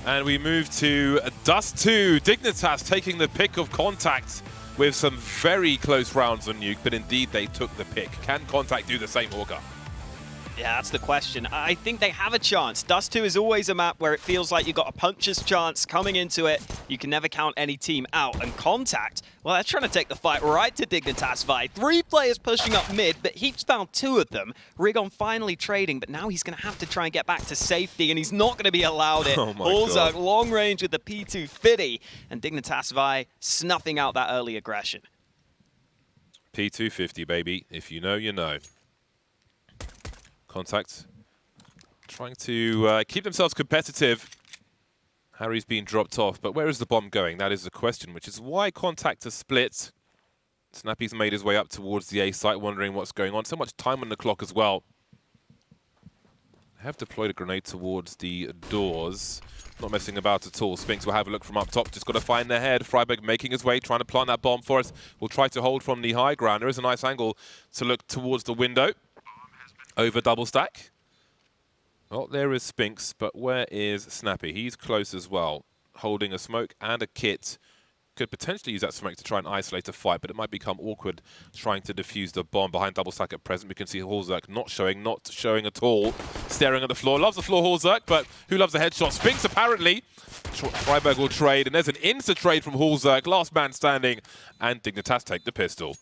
And we move to Dust 2. Dignitas taking the pick of c0ntact with some very close rounds on Nuke, but indeed they took the pick. Can c0ntact do the same, Hawker? Yeah, that's the question. I think they have a chance. Dust 2 is always a map where it feels like you've got a puncher's chance coming into it. You can never count any team out. And c0ntact, well, they're trying to take the fight right to Dignitas VIE. 3 players pushing up mid, but Heath's found 2 of them. Rigon finally trading, but now he's going to have to try and get back to safety, and he's not going to be allowed it. Oh my God. Long range with the P250, and Dignitas VIE snuffing out that early aggression. P250, baby. If you know, you know. c0ntact trying to keep themselves competitive. Harry's been dropped off, but where is the bomb going? That is the question, which is why c0ntact has split. Snappy's made his way up towards the A site, wondering what's going on. So much time on the clock as well. They have deployed a grenade towards the doors. Not messing about at all. Spinks will have a look from up top. Just got to find their head. Freiberg making his way, trying to plant that bomb for us. We'll try to hold from the high ground. There is a nice angle to look towards the window. Over double stack. Well, there is Spinks, but where is Snappy? He's close as well, holding a smoke and a kit. Could potentially use that smoke to try and isolate a fight, but it might become awkward trying to defuse the bomb behind double stack at present. We can see Halzerk not showing at all, staring at the floor. Loves the floor, Halzerk, but who loves a headshot? Spinks apparently. Freiberg will trade, and there's an insta-trade from Halzerk, last man standing, and Dignitas take the pistol.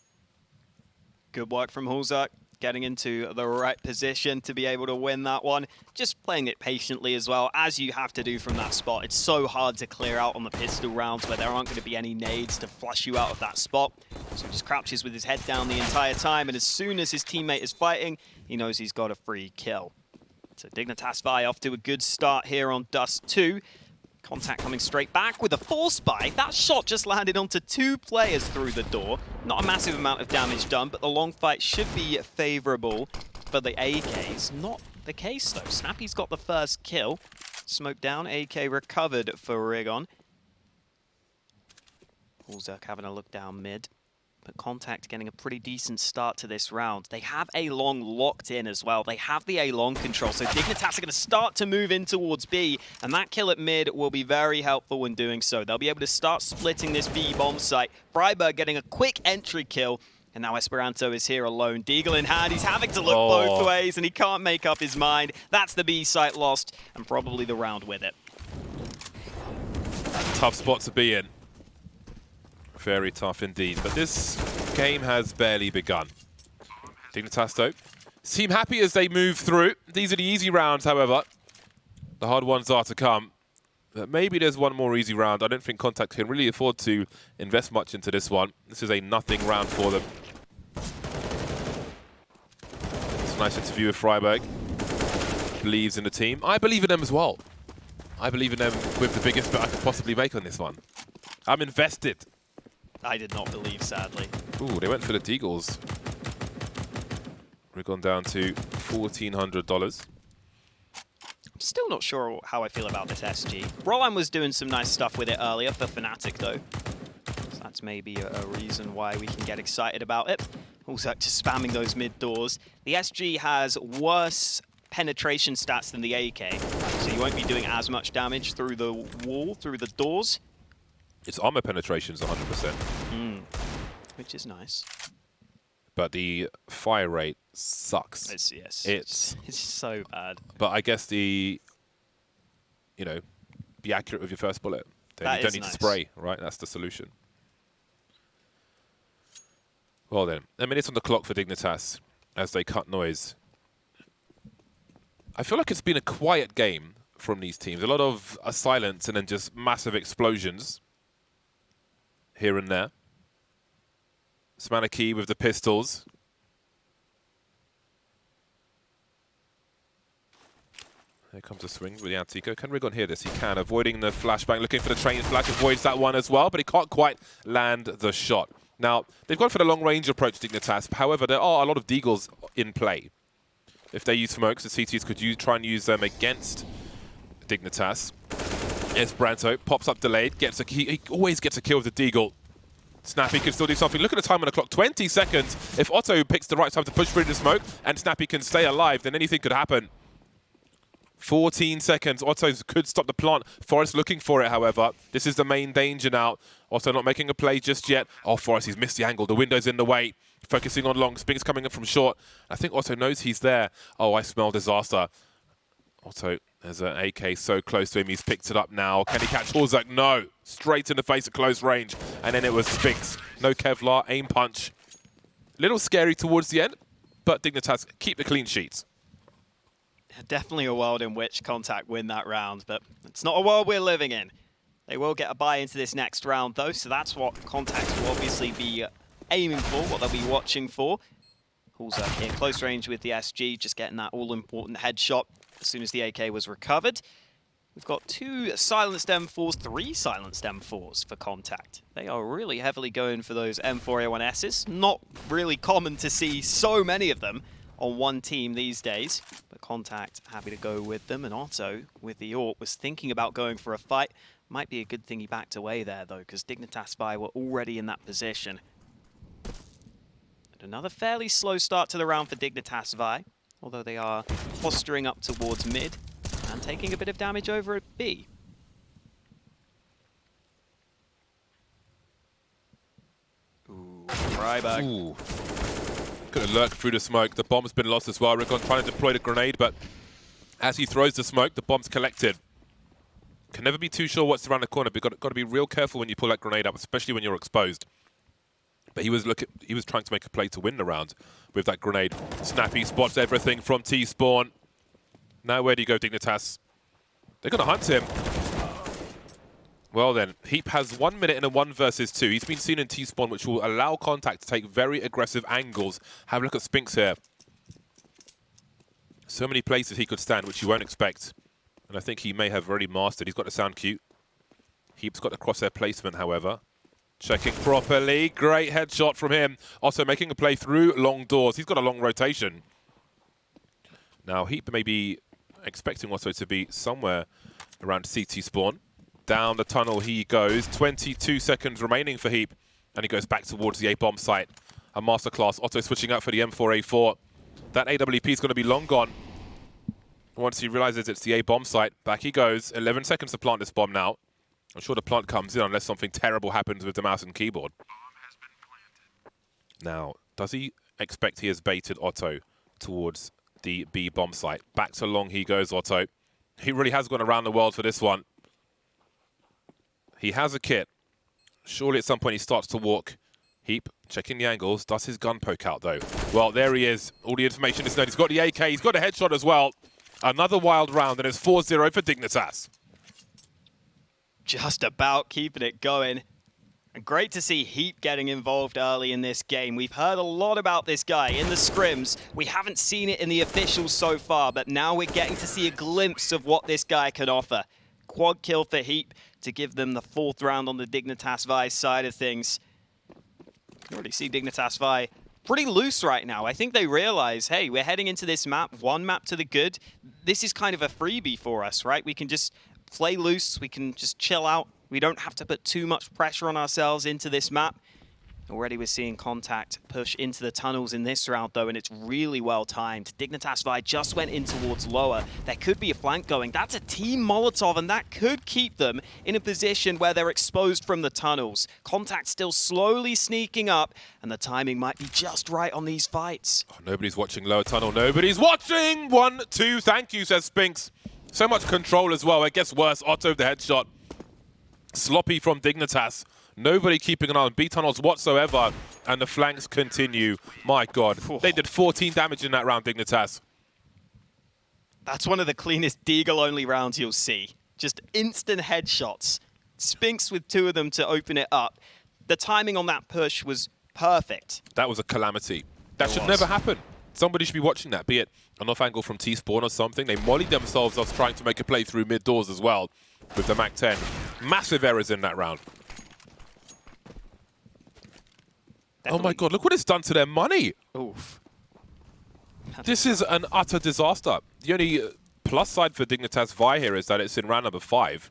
Good work from Halzerk. Getting into the right position to be able to win that one. Just playing it patiently as well, as you have to do from that spot. It's so hard to clear out on the pistol rounds where there aren't going to be any nades to flush you out of that spot. So he just crouches with his head down the entire time, and as soon as his teammate is fighting, he knows he's got a free kill. So Dignitas VIE off to a good start here on Dust 2. c0ntact coming straight back with a force spike. That shot just landed onto 2 players through the door. Not a massive amount of damage done, but the long fight should be favorable for the AKs. Not the case, though. Snappy's got the first kill. Smoke down, AK recovered for Rigon. Halzerk having a look down mid. But c0ntact getting a pretty decent start to this round. They have A-Long locked in as well. They have the A-Long control, so Dignitas are going to start to move in towards B, and that kill at mid will be very helpful in doing so. They'll be able to start splitting this B bomb site. Freiberg getting a quick entry kill, and now Esperanto is here alone. Deagle in hand, he's having to look both ways, and he can't make up his mind. That's the B site lost, and probably the round with it. Tough spot to be in. Very tough indeed, but this game has barely begun. Dignitas though seem happy as they move through. These are the easy rounds, however. The hard ones are to come. But maybe there's one more easy round. I don't think c0ntact can really afford to invest much into this one. This is a nothing round for them. It's a nice interview with Freiberg. Believes in the team. I believe in them as well. I believe in them with the biggest bet I could possibly make on this one. I'm invested. I did not believe, sadly. Ooh, they went for the Deagles. We've gone down to $1,400. I'm still not sure how I feel about this SG. Roland was doing some nice stuff with it earlier for Fnatic, though. So that's maybe a reason why we can get excited about it. Also, just spamming those mid doors. The SG has worse penetration stats than the AK, so you won't be doing as much damage through the wall, through the doors. Its armor penetration is 100%. Which is nice. But the fire rate sucks. It's so bad. But I guess be accurate with your first bullet. Then you don't need to spray, right? That's the solution. Well then, a minute on the clock for Dignitas as they cut noise. I feel like it's been a quiet game from these teams. A lot of silence and then just massive explosions here and there. Smanaki with the pistols. Here comes a swing with the Antico. Can Rigon hear this? He can. Avoiding the flashbang, looking for the train flash. Avoids that one as well, but he can't quite land the shot. Now, they've gone for the long-range approach, Dignitas. However, there are a lot of Deagles in play. If they use smokes, the CTs could try and use them against Dignitas. Esperanto pops up delayed, he always gets a kill with the Deagle. Snappy can still do something. Look at the time on the clock, 20 seconds. If Otto picks the right time to push through the smoke and Snappy can stay alive, then anything could happen. 14 seconds. Otto could stop the plant. Forrest looking for it, however. This is the main danger now. Otto not making a play just yet. Oh, Forrest, he's missed the angle. The window's in the way. Focusing on long. Spinks coming in from short. I think Otto knows he's there. Oh, I smell disaster. Otto, there's an AK so close to him. He's picked it up now. Can he catch Horzak? No. Straight in the face at close range. And then it was Spinks. No Kevlar, aim punch. Little scary towards the end, but Dignitas keep the clean sheets. Definitely a world in which c0ntact win that round, but it's not a world we're living in. They will get a bye into this next round, though, so that's what c0ntact will obviously be aiming for, what they'll be watching for. Horzak here, close range with the SG, just getting that all-important headshot as soon as the AK was recovered. We've got 2 silenced M4s, 3 silenced M4s for c0ntact. They are really heavily going for those M4A1Ss. Not really common to see so many of them on one team these days, but c0ntact happy to go with them, and Otto, with the AWP, was thinking about going for a fight. Might be a good thing he backed away there, though, because Dignitas VIE were already in that position. And another fairly slow start to the round for Dignitas VIE, although they are posturing up towards mid and taking a bit of damage over at B. Ooh, Rubberback. Ooh. Gonna lurk through the smoke. The bomb's been lost as well. Rigon trying to deploy the grenade, but as he throws the smoke, the bomb's collected. Can never be too sure what's around the corner, but got to be real careful when you pull that grenade up, especially when you're exposed. But he was trying to make a play to win the round with that grenade. Snappy spots everything from T-spawn. Now where do you go, Dignitas? They're gonna hunt him. Well then, Heath has 1 minute in a 1 versus 2. He's been seen in T-spawn, which will allow c0ntact to take very aggressive angles. Have a look at Spinks here. So many places he could stand, which you won't expect. And I think he may have already mastered. He's got the sound cute. Heath's got the crosshair placement, however. Checking properly. Great headshot from him. Also making a play through long doors. He's got a long rotation. Now, Heath may be expecting Otto to be somewhere around CT spawn. Down the tunnel he goes. 22 seconds remaining for Heath. And he goes back towards the A-bomb site. A masterclass. Otto switching out for the M4A4. That AWP is going to be long gone. Once he realizes it's the A-bomb site, back he goes. 11 seconds to plant this bomb now. I'm sure the plant comes in unless something terrible happens with the mouse and keyboard. Now, does he expect he has baited Otto towards the B bomb site? Back to long he goes, Otto. He really has gone around the world for this one. He has a kit. Surely at some point he starts to walk. Heath checking the angles. Does his gun poke out, though? Well, there he is. All the information is known. He's got the AK. He's got a headshot as well. Another wild round, and it's 4-0 for Dignitas. Just about keeping it going. And great to see Heath getting involved early in this game. We've heard a lot about this guy in the scrims. We haven't seen it in the officials so far, but now we're getting to see a glimpse of what this guy can offer. Quad kill for Heath to give them the 4th round on the Dignitas VIE side of things. You can already see Dignitas VIE pretty loose right now. I think they realize, hey, we're heading into this map, 1 map to the good. This is kind of a freebie for us, right? We can just play loose, we can just chill out. We don't have to put too much pressure on ourselves into this map. Already we're seeing c0ntact push into the tunnels in this round, though, and it's really well timed. Dignitas VIE just went in towards lower. There could be a flank going. That's a team Molotov, and that could keep them in a position where they're exposed from the tunnels. c0ntact still slowly sneaking up, and the timing might be just right on these fights. Oh, nobody's watching lower tunnel. Nobody's watching! 1, 2, thank you, says Spinks. So much control as well. It gets worse. Otto the headshot. Sloppy from Dignitas. Nobody keeping an eye on B tunnels whatsoever. And the flanks continue. My God. They did 14 damage in that round, Dignitas. That's one of the cleanest Deagle-only rounds you'll see. Just instant headshots. Spinks with 2 of them to open it up. The timing on that push was perfect. That was a calamity. That should never happen. Somebody should be watching that, be it an off angle from T-spawn or something. They mollied themselves off trying to make a play through mid-doors as well with the MAC-10. Massive errors in that round. Definitely. Oh my God, look what it's done to their money. Oof. This is an utter disaster. The only plus side for Dignitas VIE here is that it's in round number 5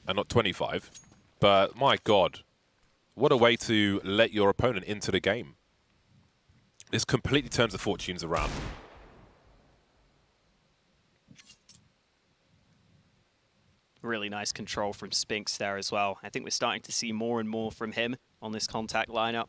and not 25. But my God, what a way to let your opponent into the game. This completely turns the fortunes around. Really nice control from Spinks there as well. I think we're starting to see more and more from him on this c0ntact lineup.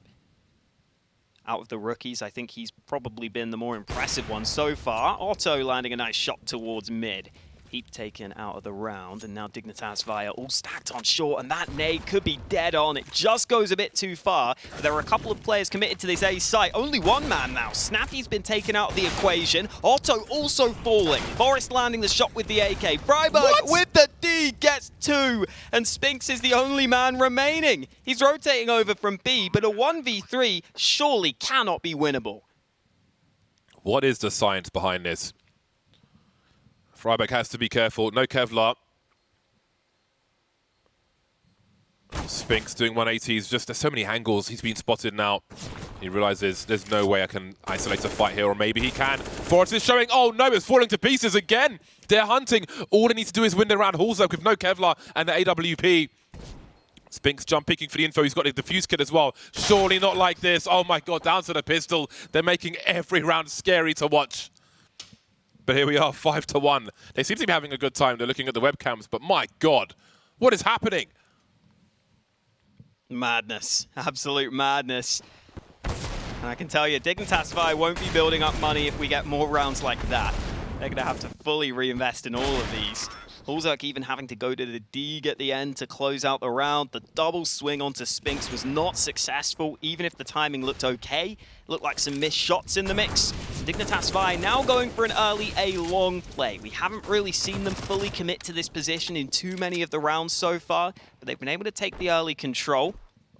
Out of the rookies, I think he's probably been the more impressive one so far. Udoh landing a nice shot towards mid. Heath taken out of the round, and now Dignitas VIE all stacked on short, and that nade could be dead on. It just goes a bit too far, but there are a couple of players committed to this A site. Only one man now. Snappy's been taken out of the equation. Udoh also falling. Forest landing the shot with the AK. Freiburg with the D gets 2, and Spinks is the only man remaining. He's rotating over from B, but a 1v3 surely cannot be winnable. What is the science behind this? Freiburg has to be careful. No Kevlar. Spinks doing 180s. Just there's so many angles. He's been spotted now. He realizes there's no way I can isolate a fight here, or maybe he can. Forrest is showing. Oh no, it's falling to pieces again. They're hunting. All they need to do is win around Hulzak with no Kevlar and the AWP. Spinks jump picking for the info. He's got a defuse kit as well. Surely not like this. Oh my god, down to the pistol. They're making every round scary to watch. But here we are, 5-1. They seem to be having a good time. They're looking at the webcams, but my god, what is happening? Madness, absolute madness. And I can tell you, Dignitas VIE won't be building up money if we get more rounds like that. They're gonna have to fully reinvest in all of these. Hulzak even having to go to the Dig at the end to close out the round. The double swing onto Spinks was not successful, even if the timing looked okay. It looked like some missed shots in the mix. Dignitas VIE now going for an early A long play. We haven't really seen them fully commit to this position in too many of the rounds so far, but they've been able to take the early control.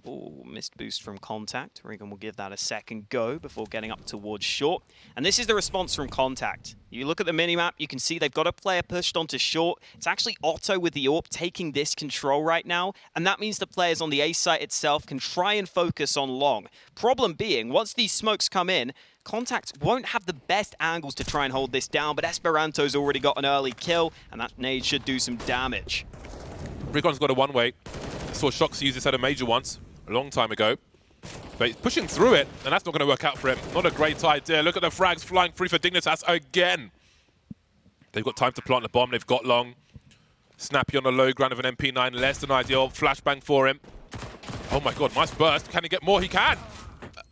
Oh, missed boost from c0ntact. Regan will give that a second go before getting up towards short. And this is the response from c0ntact. You look at the minimap, you can see they've got a player pushed onto short. It's actually Udoh with the AWP taking this control right now, and that means the players on the A site itself can try and focus on long. Problem being, once these smokes come in, c0ntact won't have the best angles to try and hold this down, but Esperanto's already got an early kill, and that nade should do some damage. Rigon's got a one-way. Saw Shox use this at a major once, a long time ago. But he's pushing through it, and that's not going to work out for him. Not a great idea. Look at the frags flying free for Dignitas again. They've got time to plant the bomb. They've got long. Snappy on the low ground of an MP9. Less than ideal. Flashbang for him. Oh my god, nice burst. Can he get more? He can.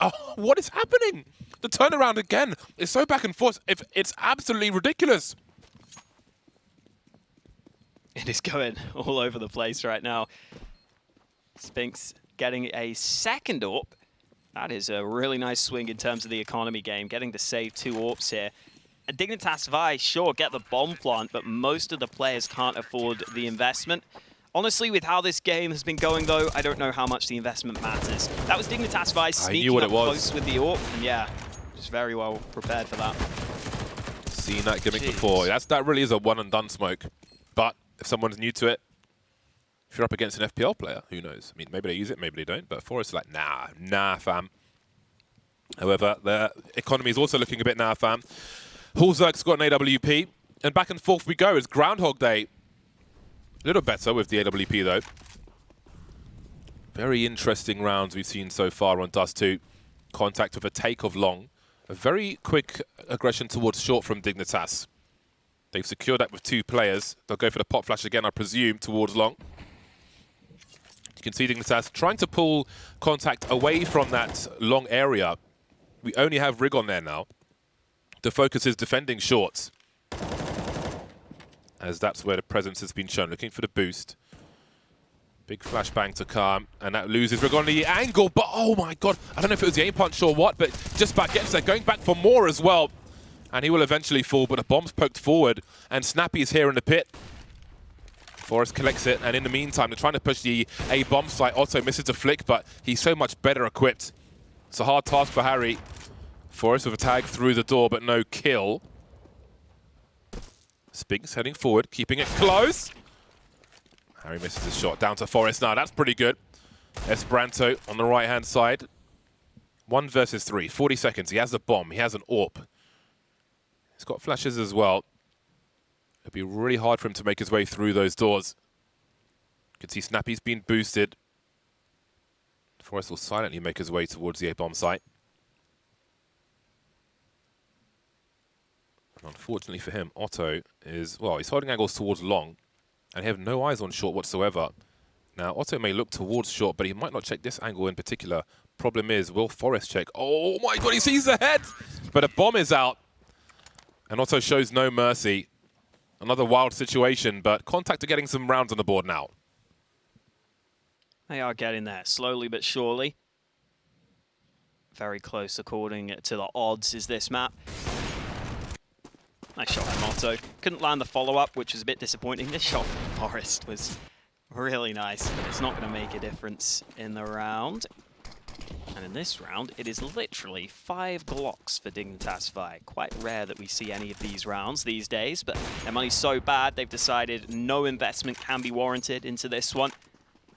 Oh, what is happening? The turnaround again is so back and forth. It's absolutely ridiculous. It is going all over the place right now. Spinks getting a second AWP. That is a really nice swing in terms of the economy game, getting to save 2 AWPs here. And Dignitas VIE, sure, get the bomb plant, but most of the players can't afford the investment. Honestly, with how this game has been going, though, I don't know how much the investment matters. That was Dignitas VIE sneaking up close with the AWP, and yeah, just very well prepared for that. Seen that gimmick before. That really is a one-and-done smoke. But if someone's new to it, if you're up against an FPL player, who knows? I mean, maybe they use it, maybe they don't. But Forrest is like, nah, fam. However, the economy is also looking a bit nah, fam. Hulzak's got an AWP, and back and forth we go. It's Groundhog Day. A little better with the AWP, though. Very interesting rounds we've seen so far on Dust 2. c0ntact with a take of long. A very quick aggression towards short from Dignitas. They've secured that with 2 players. They'll go for the pop flash again, I presume, towards long. You can see Dignitas trying to pull c0ntact away from that long area. We only have Rig on there now. The focus is defending shorts, as that's where the presence has been shown. Looking for the boost. Big flashbang to come, and that loses Rig on the angle, but oh my god, I don't know if it was the aim punch or what, but just about gets there, going back for more as well. And he will eventually fall, but the bomb's poked forward, and Snappy is here in the pit. Forrest collects it, and in the meantime, they're trying to push the A bomb site. Udoh misses the flick, but he's so much better equipped. It's a hard task for Harry. Forrest with a tag through the door, but no kill. Spinks heading forward, keeping it close. Harry misses his shot down to Forrest now. That's pretty good. Esperanto on the right-hand side. 1 versus 3, 40 seconds. He has the bomb. He has an AWP. He's got flashes as well. It'll be really hard for him to make his way through those doors. You can see Snappy's been boosted. Forrest will silently make his way towards the A-bomb site. And unfortunately for him, Udoh is, well, he's holding angles towards long. And they have no eyes on short whatsoever. Now, Otto may look towards short, but he might not check this angle in particular. Problem is, will Forest check? Oh my god, he sees the head! But a bomb is out. And Otto shows no mercy. Another wild situation, but c0ntact are getting some rounds on the board now. They are getting there, slowly but surely. Very close according to the odds is this map. Nice shot from Otto. Couldn't land the follow-up, which was a bit disappointing. This shot from Forest was really nice, but it's not going to make a difference in the round. And in this round, it is literally 5 Glocks for Dignitas VIE. Quite rare that we see any of these rounds these days, but their money's so bad, they've decided no investment can be warranted into this one.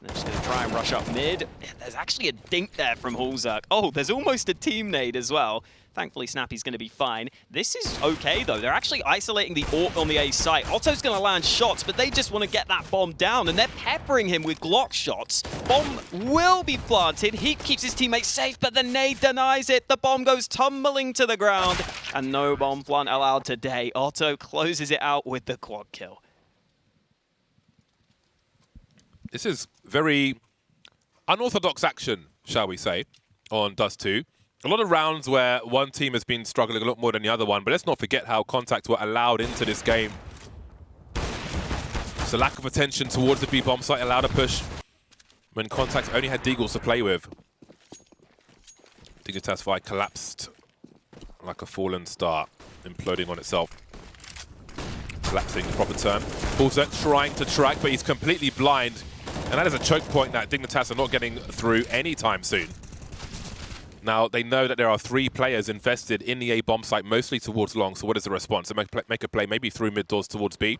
They're just going to try and rush up mid. There's actually a dink there from Hulzak. Oh, there's almost a team nade as well. Thankfully, Snappy's going to be fine. This is okay, though. They're actually isolating the AWP on the A site. Otto's going to land shots, but they just want to get that bomb down, and they're peppering him with Glock shots. Bomb will be planted. He keeps his teammates safe, but the nade denies it. The bomb goes tumbling to the ground, and no bomb plant allowed today. Otto closes it out with the quad kill. This is very unorthodox action, shall we say, on Dust 2. A lot of rounds where one team has been struggling a lot more than the other one, but let's not forget how c0ntact were allowed into this game. So lack of attention towards the B bomb site allowed a push when c0ntact only had Deagles to play with. Dignitas VIE collapsed like a fallen star, imploding on itself. Collapsing, the proper term. Hulzak trying to track, but he's completely blind. And that is a choke point that Dignitas are not getting through anytime soon. Now, they know that there are 3 players invested in the A bomb site, mostly towards long, so what is the response? They make a play maybe through mid doors towards B.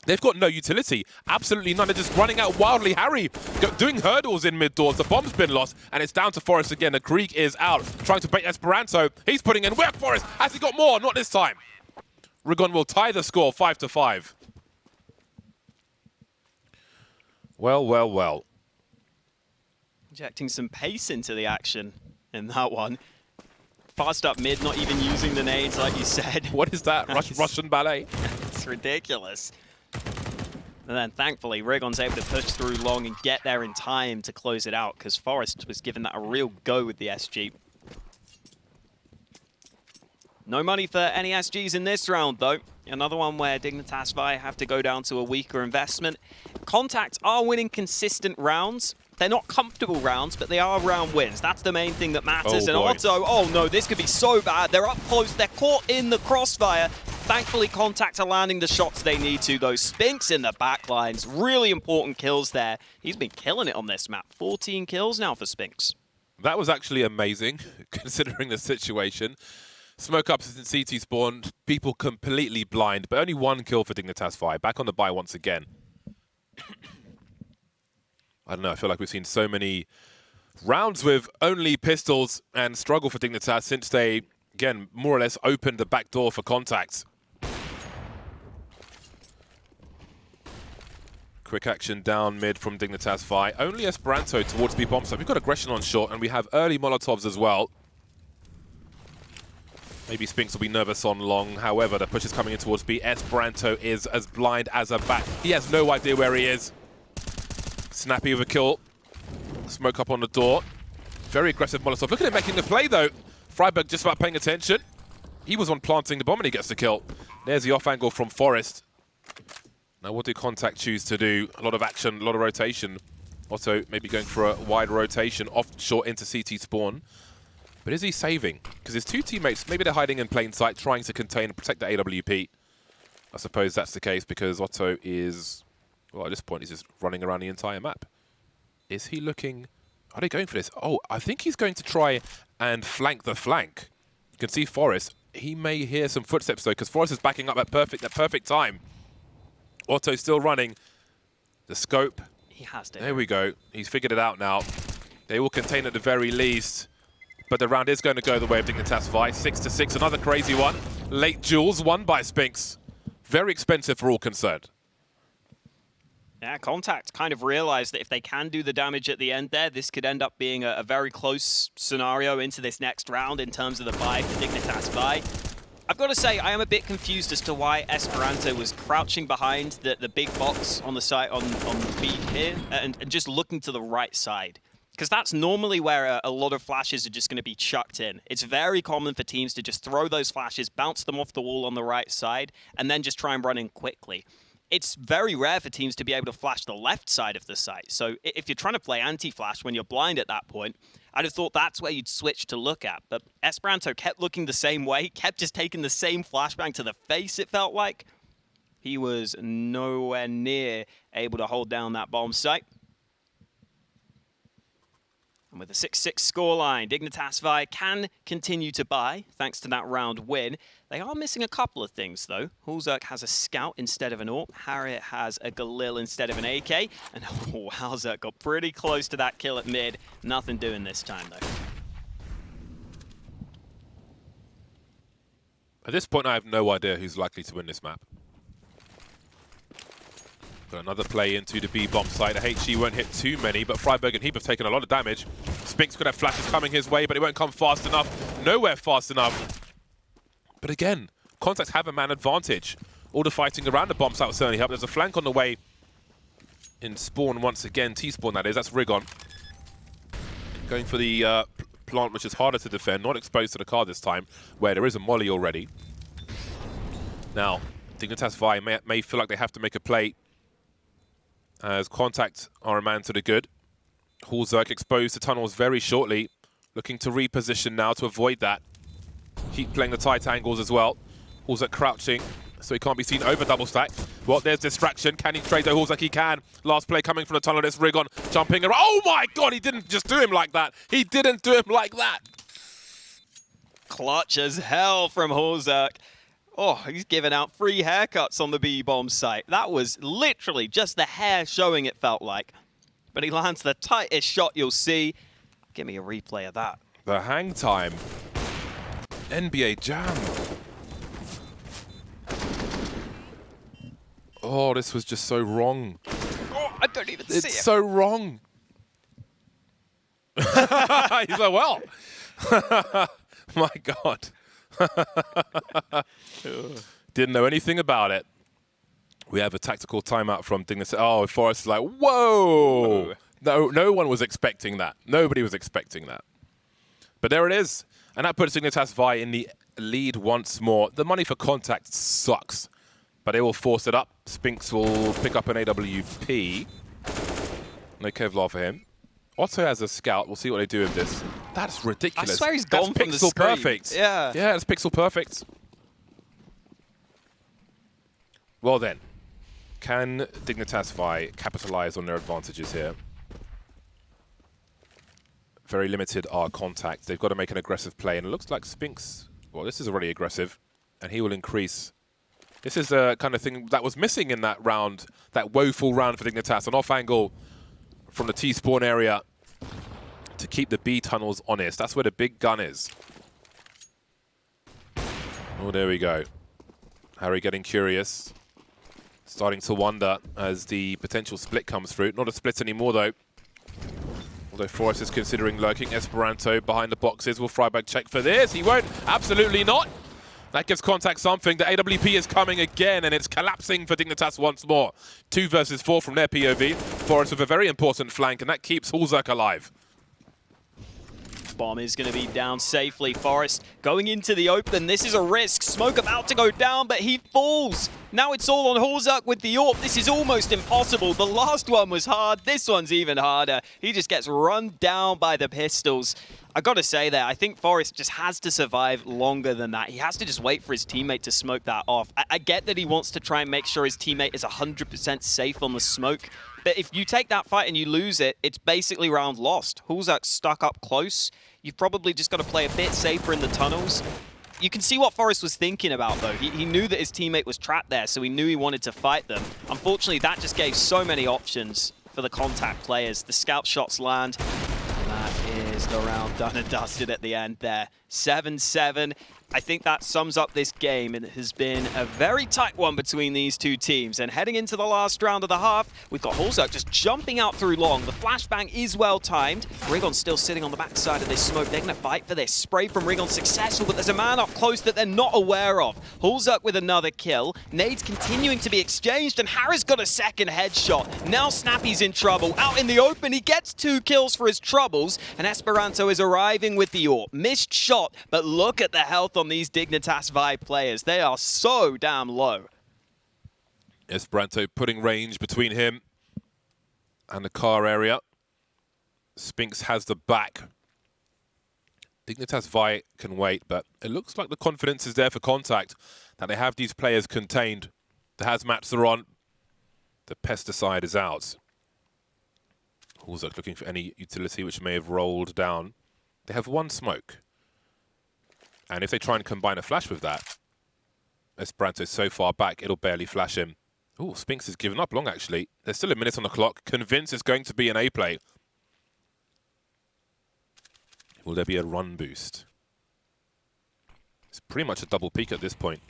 They've got no utility, absolutely none. They're just running out wildly. Harry doing hurdles in mid doors. The bomb's been lost, and it's down to Forest again. The Krieg is out, trying to bait Esperanto. He's putting in work. Forest has he got more? Not this time. Rigon will tie the score 5-5. Well, well, well. Injecting some pace into the action in that one. Fast up mid, not even using the nades like you said. What is that? Russian ballet? It's ridiculous. And then thankfully, Rigon's able to push through long and get there in time to close it out, because Forest was given that a real go with the SG. No money for any SGs in this round, though. Another one where Dignitas VIE have to go down to a weaker investment. c0ntact are winning consistent rounds. They're not comfortable rounds, but they are round wins. That's the main thing that matters. Oh, and Otto, oh no, this could be so bad. They're up close. They're caught in the crossfire. Thankfully, c0ntact are landing the shots they need to, though. Spinks in the backlines. Really important kills there. He's been killing it on this map. 14 kills now for Spinks. That was actually amazing, considering the situation. Smoke up since CT spawned, people completely blind, but only 1 kill for Dignitas VIE. Back on the buy once again. I don't know, I feel like we've seen so many rounds with only pistols and struggle for Dignitas since they, again, more or less opened the back door for c0ntact. Quick action down mid from Dignitas VIE. Only Esperanto towards B bomb site. We've got aggression on short, and we have early Molotovs as well. Maybe Spinks will be nervous on long. However, the push is coming in towards B. Esperanto is as blind as a bat. He has no idea where he is. Snappy with a kill. Smoke up on the door. Very aggressive Molotov. Look at him making the play, though. Freiberg just about paying attention. He was on planting the bomb and he gets the kill. There's the off angle from Forest. Now, what do c0ntact choose to do? A lot of action, a lot of rotation. Otto maybe going for a wide rotation off short into CT spawn. But is he saving? Because his 2 teammates, maybe they're hiding in plain sight, trying to contain and protect the AWP. I suppose that's the case because Otto is, well, at this point, he's just running around the entire map. Is he looking... Are they going for this? Oh, I think he's going to try and flank the flank. You can see Forest. He may hear some footsteps, though, because Forest is backing up at perfect time. Otto still running. The scope. He has to. There we go. He's figured it out now. They will contain at the very least. But the round is going to go the way of Dignitas VIE. 6-6, another crazy one. Late duels won by Spinks. Very expensive for all concerned. Yeah, c0ntact kind of realized that if they can do the damage at the end there, this could end up being a very close scenario into this next round in terms of the buy for Dignitas VIE. I've got to say, I am a bit confused as to why Esperanto was crouching behind the big box on the side on B here and just looking to the right side. Because that's normally where a lot of flashes are just going to be chucked in. It's very common for teams to just throw those flashes, bounce them off the wall on the right side, and then just try and run in quickly. It's very rare for teams to be able to flash the left side of the site. So if you're trying to play anti-flash when you're blind at that point, I'd have thought that's where you'd switch to look at. But Esperanto kept looking the same way, kept just taking the same flashbang to the face, it felt like. He was nowhere near able to hold down that bomb site. And with a 6-6 scoreline, Dignitas VIE can continue to buy, thanks to that round win. They are missing a couple of things, though. Hulzerk has a Scout instead of an AWP. Harriet has a Galil instead of an AK. And Hulzerk got pretty close to that kill at mid. Nothing doing this time, though. At this point, I have no idea who's likely to win this map. Got another play into the B bomb site. The HE won't hit too many, but Freiberg and Heath have taken a lot of damage. Spinks could have flashes coming his way, but it won't come fast enough. Nowhere fast enough. But again, Contacts have a man advantage. All the fighting around the bomb site will certainly help. There's a flank on the way in spawn once again. T-spawn, that is. That's Rigon. Going for the plant, which is harder to defend. Not exposed to the car this time, where there is a molly already. Now, Dignitas VIE may feel like they have to make a play, as Contact are a man to the good. Hulzerk exposed to tunnels very shortly, looking to reposition now to avoid that. Keep playing the tight angles as well. Hulzerk crouching, so he can't be seen over double stack. Well, there's distraction. Can he trade the Hulzerk? He can. Last play coming from the tunnel. There's Rigon jumping around. Oh my god, he didn't just do him like that. He didn't do him like that. Clutch as hell from Hulzerk. Oh, he's giving out free haircuts on the B-bomb site. That was literally just the hair showing, it felt like. But he lands the tightest shot you'll see. Give me a replay of that. The hang time. NBA Jam. Oh, this was just so wrong. Oh, I don't even see it. It's so wrong. He's like, well. My God. Didn't know anything about it. We have a tactical timeout from Dignitas. Oh, Forrest is like, whoa! No one was expecting that. Nobody was expecting that. But there it is. And that puts Dignitas VIE in the lead once more. The money for Contact sucks, but they will force it up. Spinks will pick up an AWP. No Kevlar for him. Otto has a Scout. We'll see what they do with this. That's ridiculous. I swear he's gone from the pixel screen. perfect. Yeah. Yeah, that's pixel perfect. Well then, can Dignitas VIE capitalize on their advantages here? Very limited are Contact. They've got to make an aggressive play, and it looks like Spinks, well, this is already aggressive, and he will increase. This is the kind of thing that was missing in that round, that woeful round for Dignitas. An off angle from the T-spawn area to keep the B tunnels honest. That's where the big gun is. Oh, there we go. Harry getting curious. Starting to wonder as the potential split comes through. Not a split anymore, though. Although Forrest is considering lurking. Esperanto behind the boxes. Will Freiberg check for this? He won't. Absolutely not. That gives Contact something. The AWP is coming again, and it's collapsing for Dignitas once more. 2 versus 4 from their POV. Forrest with a very important flank, and that keeps Hulzerk alive. Bomb is going to be down safely. Forrest going into the open. This is a risk. Smoke about to go down, but he falls. Now it's all on Hulzerk with the AWP. This is almost impossible. The last one was hard. This one's even harder. He just gets run down by the pistols. I got to say that I think Forrest just has to survive longer than that. He has to just wait for his teammate to smoke that off. I get that he wants to try and make sure his teammate is 100% safe on the smoke. But if you take that fight and you lose it, it's basically round lost. Hulzerk's stuck up close. You've probably just got to play a bit safer in the tunnels. You can see what Forrest was thinking about, though. He knew that his teammate was trapped there, so he knew he wanted to fight them. Unfortunately, that just gave so many options for the Contact players. The scout shots land. And that is the round done and dusted at the end there. 7-7. I think that sums up this game. It has been a very tight one between these two teams. And heading into the last round of the half, we've got Hulzak just jumping out through long. The flashbang is well timed. Rigon's still sitting on the backside of this smoke. They're going to fight for this. Spray from Rigon successful, but there's a man up close that they're not aware of. Hulzak with another kill. Nades continuing to be exchanged, and Harris got a second headshot. Now Snappy's in trouble. Out in the open, he gets 2 kills for his troubles, and Esperanto is arriving with the AWP. Missed shot, but look at the health on these Dignitas VIE players. They are so damn low. Esperanto putting range between him and the car area. Spinks has the back. Dignitas VIE can wait, but it looks like the confidence is there for c0ntact, that they have these players contained. The hazmats are on. The pesticide is out. Hulzak looking for any utility which may have rolled down. They have 1 smoke. And if they try and combine a flash with that, Esperanto's so far back, it'll barely flash him. Ooh, Spinks has given up long, actually. There's still a minute on the clock. Convinced it's going to be an A play. Will there be a run boost? It's pretty much a double peak at this point.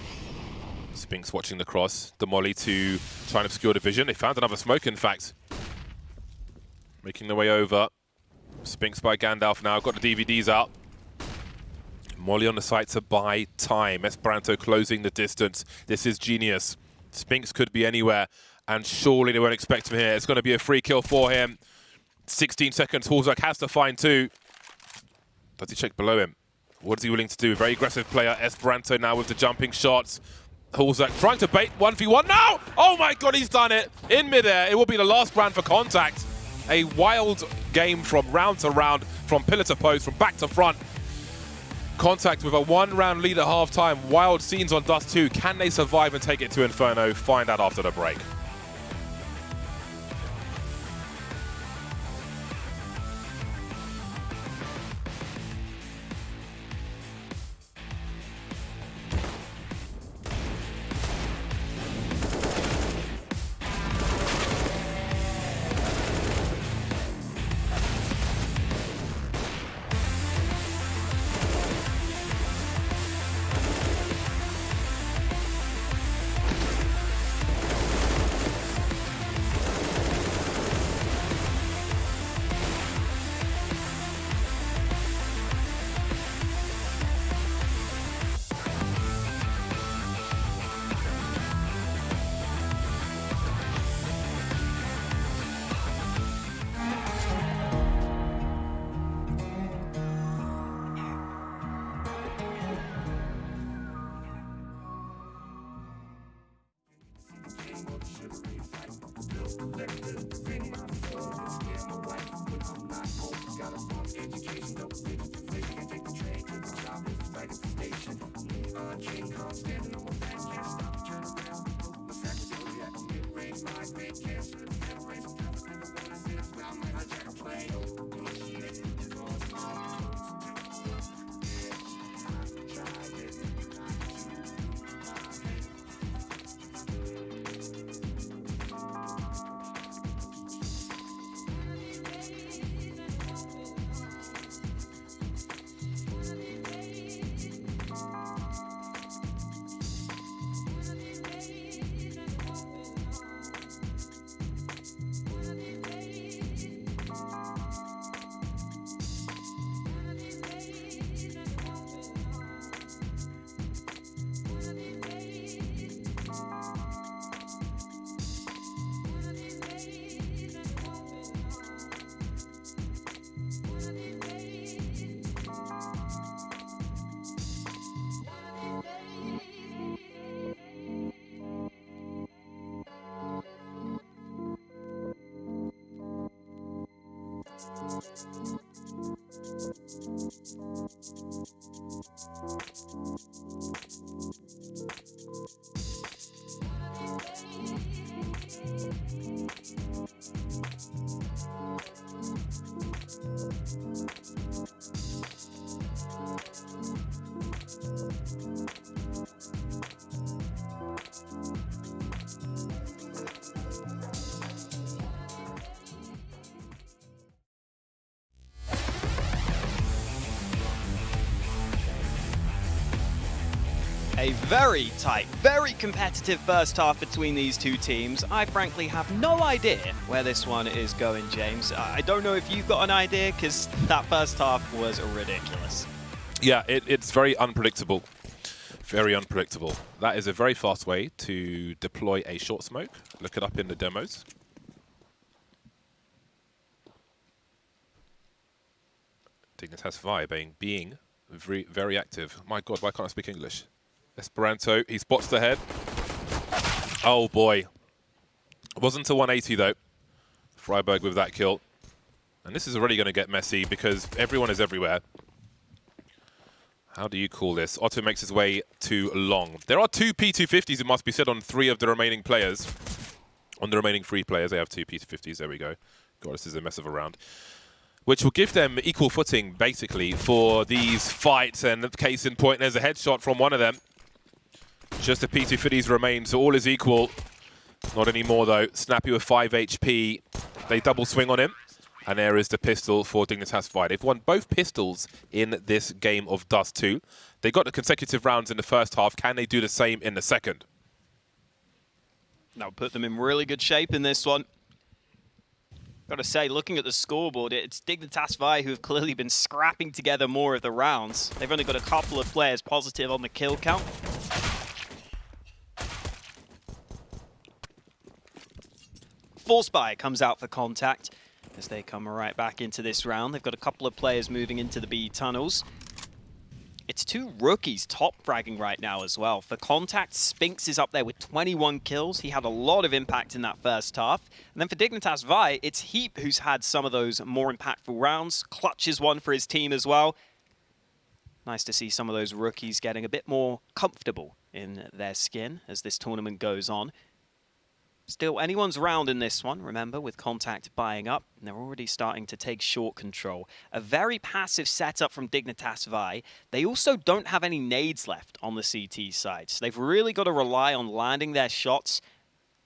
Spinks watching the cross. The molly to try and obscure the vision. They found another smoke, in fact. Making their way over. Spinks by Gandalf now. Got the DVDs out. Molly on the site to buy time. Esperanto closing the distance. This is genius. Spinks could be anywhere, and surely they won't expect him here. It's going to be a free kill for him. 16 seconds. Hulzak has to find 2. Does he check below him? What is he willing to do? Very aggressive player. Esperanto now with the jumping shots. Hulzak trying to bait 1v1 now! Oh my god, he's done it! In midair, it will be the last round for c0ntact. A wild game from round to round, from pillar to post, from back to front. c0ntact with a 1-round lead at half-time. Wild scenes on Dust 2. Can they survive and take it to Inferno? Find out after the break. A very tight, very competitive first half between these two teams. I frankly have no idea where this one is going, James. I don't know if you've got an idea, because that first half was ridiculous. Yeah, it's very unpredictable. Very unpredictable. That is a very fast way to deploy a short smoke. Look it up in the demos. Dignitas VIE being very, very active. My God, why can't I speak English? Esperanto, he spots the head. Oh boy. It wasn't a 180 though. Freiberg with that kill. And this is already going to get messy because everyone is everywhere. How do you call this? Otto makes his way to long. There are 2 P250s, it must be said, on 3 of the remaining players. On the remaining 3 players, they have 2 P250s. There we go. God, this is a mess of a round. Which will give them equal footing, basically, for these fights. And the case in point, there's a headshot from one of them. Just the P250s remain, so all is equal. Not anymore, though. Snappy with 5 HP. They double swing on him. And there is the pistol for Dignitas VIE. They've won both pistols in this game of Dust 2. They got the consecutive rounds in the first half. Can they do the same in the second? That'll put them in really good shape in this one. Got to say, looking at the scoreboard, it's Dignitas VIE who have clearly been scrapping together more of the rounds. They've only got a couple of players positive on the kill count. Force Buy comes out for contact as they come right back into this round. They've got a couple of players moving into the B tunnels. It's 2 rookies top fragging right now as well. For contact, Spinks is up there with 21 kills. He had a lot of impact in that first half. And then for Dignitas VIE, it's Heath who's had some of those more impactful rounds. Clutches one for his team as well. Nice to see some of those rookies getting a bit more comfortable in their skin as this tournament goes on. Still, anyone's round in this one, remember, with contact buying up, and they're already starting to take short control. A very passive setup from Dignitas VIE. They also don't have any nades left on the CT side, so they've really got to rely on landing their shots.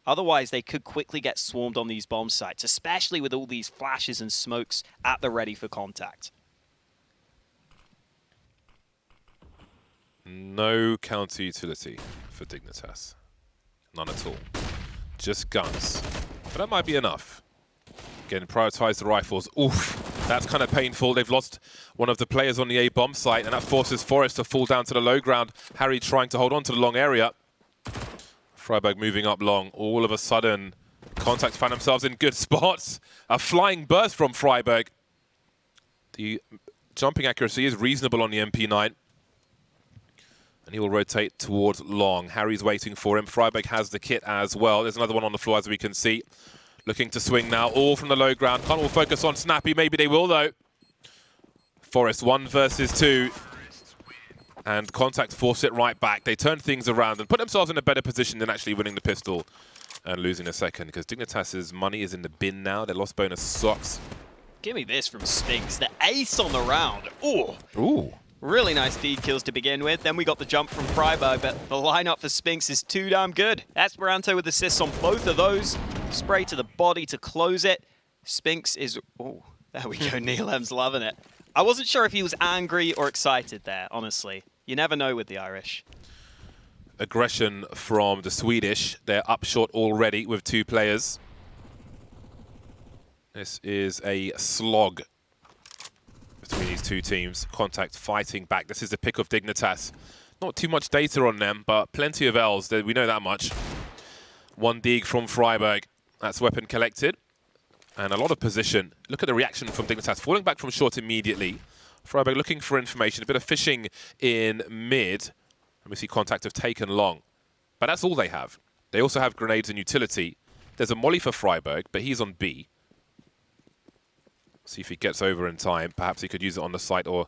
Otherwise, they could quickly get swarmed on these bomb sites, especially with all these flashes and smokes at the ready for contact. No counter utility for Dignitas. None at all. Just guns. But that might be enough. Again, prioritize the rifles. Oof, that's kind of painful. They've lost one of the players on the A bomb site, and that forces Forrest to fall down to the low ground. Harry trying to hold on to the long area. Freiberg moving up long. All of a sudden, Contact found themselves in good spots. A flying burst from Freiberg. The jumping accuracy is reasonable on the MP9. And he will rotate towards long. Harry's waiting for him. Freiberg has the kit as well. There's another one on the floor, as we can see. Looking to swing now, all from the low ground. Can't all focus on Snappy. Maybe they will, though. Forrest, 1 versus 2. And Contact force it right back. They turn things around and put themselves in a better position than actually winning the pistol and losing a second. Because Dignitas' money is in the bin now. Their loss bonus sucks. Give me this from Spinks. The ace on the round. Ooh. Ooh. Really nice deed kills to begin with. Then we got the jump from Freiberg, but the lineup for Spinks is too damn good. Esperanto with assists on both of those. Spray to the body to close it. Spinks is... Oh, there we go. Neelem's loving it. I wasn't sure if he was angry or excited there, honestly. You never know with the Irish. Aggression from the Swedish. They're up short already with 2 players. This is a slog between these 2 teams. Contact fighting back. This is the pick of Dignitas. Not too much data on them, but plenty of L's. We know that much. 1 dig from Freiberg. That's weapon collected. And a lot of position. Look at the reaction from Dignitas. Falling back from short immediately. Freiberg looking for information. A bit of fishing in mid. And we see Contact have taken long. But that's all they have. They also have grenades and utility. There's a molly for Freiberg, but he's on B. See if he gets over in time. Perhaps he could use it on the site or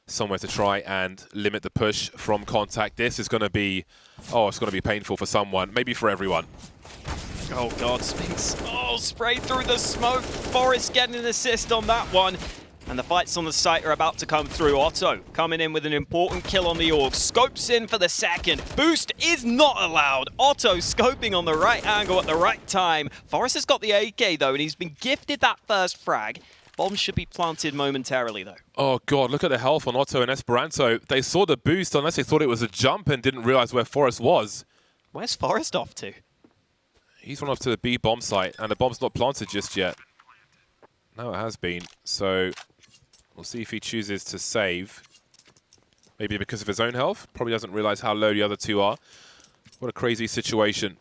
somewhere to try and limit the push from Contact. This is going to be... Oh, it's going to be painful for someone. Maybe for everyone. Oh, God, Spinks. Oh, sprayed through the smoke. Forrest getting an assist on that one. And the fights on the site are about to come through. Otto coming in with an important kill on the Org. Scopes in for the second. Boost is not allowed. Otto scoping on the right angle at the right time. Forrest has got the AK, though, and he's been gifted that first frag. Bombs should be planted momentarily, though. Oh, God, look at the health on Otto and Esperanto. They saw the boost unless they thought it was a jump and didn't realize where Forest was. Where's Forest off to? He's run off to the B bomb site, and the bomb's not planted just yet. No, it has been. So we'll see if he chooses to save. Maybe because of his own health. Probably doesn't realize how low the other two are. What a crazy situation.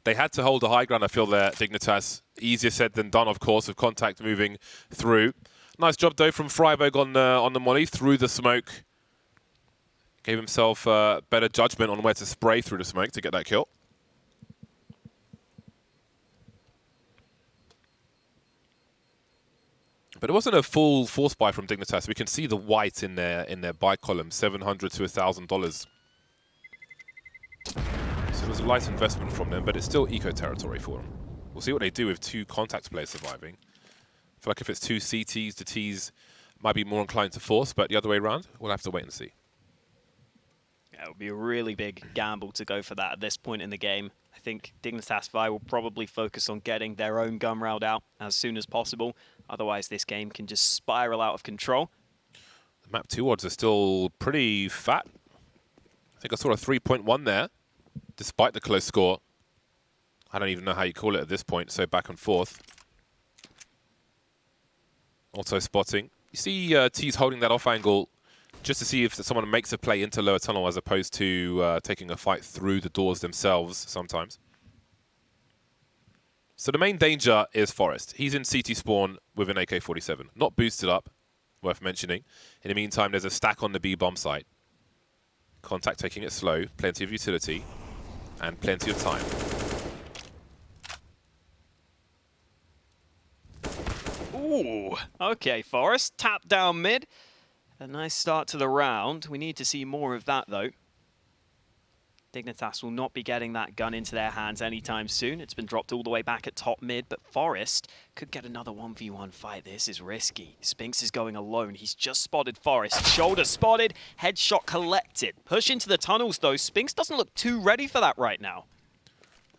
They had to hold the high ground, I feel, there, Dignitas. Easier said than done, of course, with c0ntact moving through. Nice job, though, from Freiburg on the molly through the smoke. Gave himself better judgment on where to spray through the smoke to get that kill. But it wasn't a full force buy from Dignitas. We can see the white in their buy column, $700 to $1,000. So it was a light investment from them, but it's still eco territory for them. We'll see what they do with two c0ntact players surviving. I feel like if it's two CTs, the Ts might be more inclined to force, but the other way around, we'll have to wait and see. Yeah, it would be a really big gamble to go for that at this point in the game. I think Dignitas VIE will probably focus on getting their own gun route out as soon as possible. Otherwise, this game can just spiral out of control. The map 2 odds are still pretty fat. I think I saw a 3.1 there, despite the close score. I don't even know how you call it at this point, so back and forth. Also spotting. You see T's holding that off angle just to see if someone makes a play into lower tunnel as opposed to taking a fight through the doors themselves sometimes. So the main danger is Forest. He's in CT spawn with an AK-47. Not boosted up, worth mentioning. In the meantime, there's a stack on the B bomb site. c0ntact taking it slow, plenty of utility, and plenty of time. Ooh, okay, Forest. Tap down mid. A nice start to the round. We need to see more of that, though. Dignitas will not be getting that gun into their hands anytime soon. It's been dropped all the way back at top mid, but Forest could get another 1v1 fight. This is risky. Spinx is going alone. He's just spotted Forest. Shoulder spotted, headshot collected. Push into the tunnels, though. Spinx doesn't look too ready for that right now.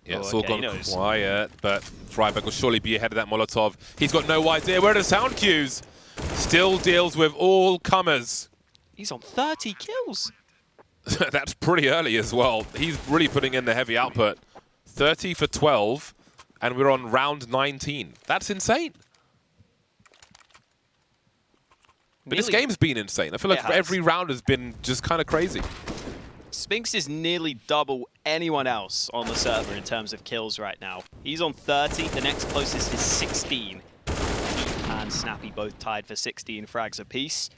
Yeah, it's all gone quiet, but Freiburg will surely be ahead of that Molotov. He's got no idea where the sound cues. Still deals with all comers. He's on 30 kills. That's pretty early as well. He's really putting in the heavy output. 30 for 12, and we're on round 19. That's insane. But this game's been insane. I feel like every round has been just kind of crazy. Spinx is nearly double anyone else on the server in terms of kills right now. He's on 30, the next closest is 16. Heath and Snappy both tied for 16 frags apiece.